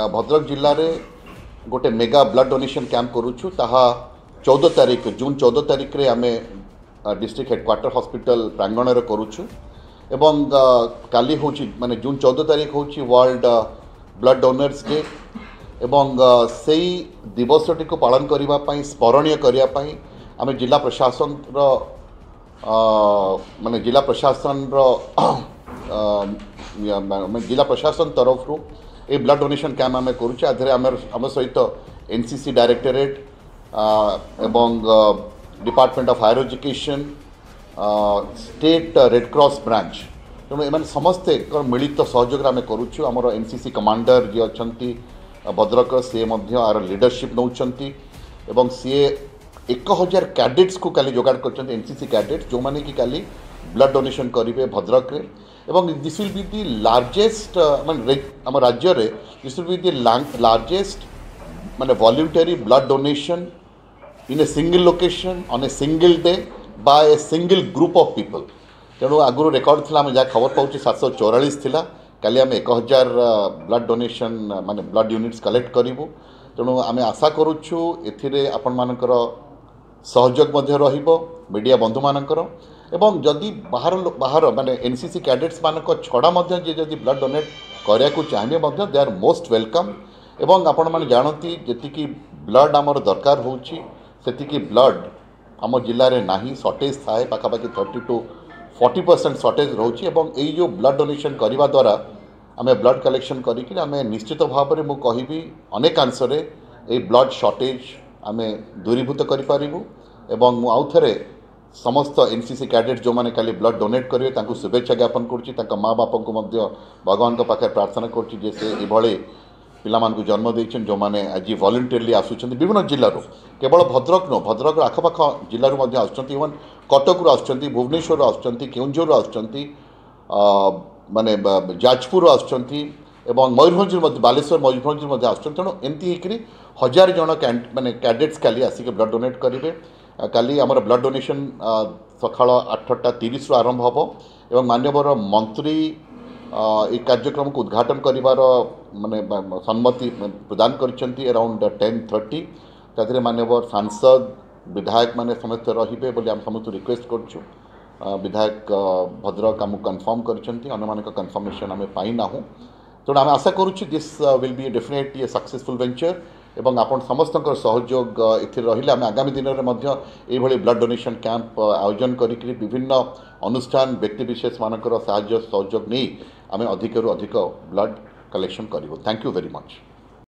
भद्रक जिले में गोटे मेगा ब्लड डोनेशन कैंप करुचु ताहा 14 तारीख जून 14 तारीख रे आमे डिस्ट्रिक्ट हेडक्वार्टर हॉस्पिटल प्रांगण रे करुचु एवं काली होची माने जून 14 तारीख होची वर्ल्ड ब्लड डोनर्स डे एवं सेई दिवसटी को पालन करबा पई स्मरणीय करबा पई आमे जिला प्रशासन रो माने जिला प्रशासन रो जिला प्रशासन तरफ रू ए ब्लड डोनेशन कैंप आम करुचे आधे आम सहित एनसीसी डायरेक्टरेट एवं department of higher education state red cross branch तेणु एम समस्ते मिलित सहयोग आम करुचु आमर एनसीसी कमांडर जी अच्छा भद्रक सी आर लीडरशिप नौकरी एवं सी 1000 कैडेट्स को काली जोगाड़ कर एनसीसी कैडेट्स जो मैंने कि काली ब्लड डोनेशन करेंगे भद्रक रे एवं this will be the largest माने आम राज्य रे this will be the largest माने voluntary blood donation in a single location on a single day by a single group of people तेणु आगु रेकर्ड थी जहाँ खबर पाँच 744 थिला काली आम 1000 ब्लड डोनेशन माने ब्लड यूनिट्स कलेक्ट करूँ तेणु आम आशा करुचु एथिरे आपण मानकर सहयोग मध्य रहिबो मीडिया बंधु मानकर एवं जदि बाहर माने एनसीसी कैडेट्स मानक छड़ा मध्य जे जदि ब्लड डोनेट करिया को चाहिए मध्य दे आर मोस्ट वेलकम एवं आपण माने जानती जेतिकी ब्लड आमर दरकार होची सेतिकी ब्लड आम जिले में नाही शॉर्टेज थाए पाखापाखि 30 to 40% शॉर्टेज रोची एवं यही जो ब्लड डोनेशन करने द्वारा आम ब्लड कलेक्शन करी आम निश्चित भाव में मुझे अनेक अंशरे ये ब्लड शॉर्टेज आम दूरीभूत करूँ एवं मु आउ थे समस्त एनसीसी कैडेट जो मैंने काली ब्लड डोनेट करेंगे शुभेच्छा ज्ञापन करुँच माँ बापा को भगवान पाखे प्रार्थना कर पिलामानकु जन्म देइछन जो माने आज वॉलंटियरली आसुछन विभिन्न जिल्लारू केवल भद्रक नो भद्रक आखपाख जिल्लारू मध्य आसुछन्ति इवन कटकरू आसुछन्ति भुवनेश्वर आसुछन्ति केउंझर आसुछन्ति माने जाजपुर आसुछन्ति एवं मयूरभंज मध्य बालेश्वर मयूरभंज मध्य आसुछन्ति तेणु एमती हेकरी 1000 जन माने कैडेट्स काली आसिक ब्लड डोनेट करेंगे काली आमर ब्लड डोनेशन सकाळ 8:30 रु आरंभ हम एवं माननीय मंत्री ये कार्यक्रम को उद्घाटन करिवार माने सम्मति प्रदान करिसेंती अराउंड 10:30 तादरे माननीय सांसद विधायक माने समस्त रहिबे बोली हम समस्त रिक्वेस्ट करछु विधायक भद्रक आम कन्फर्म करिसेंती अन्य मानक कन्फर्मेशन आम पाई नाहु तेणु आम आशा करुछु this will be definitely a successful venture एवं आपण समस्त सहयोग एथिर रहिले आम आगामी दिन में ये ब्लड डोनेशन कैंप आयोजन करी विभिन्न अनुष्ठान व्यक्तिविशेष मानकर साहाय्य सहयोग नहीं आम अधिक अधिक ब्लड कलेक्शन करूँ थैंक यू वेरी मच।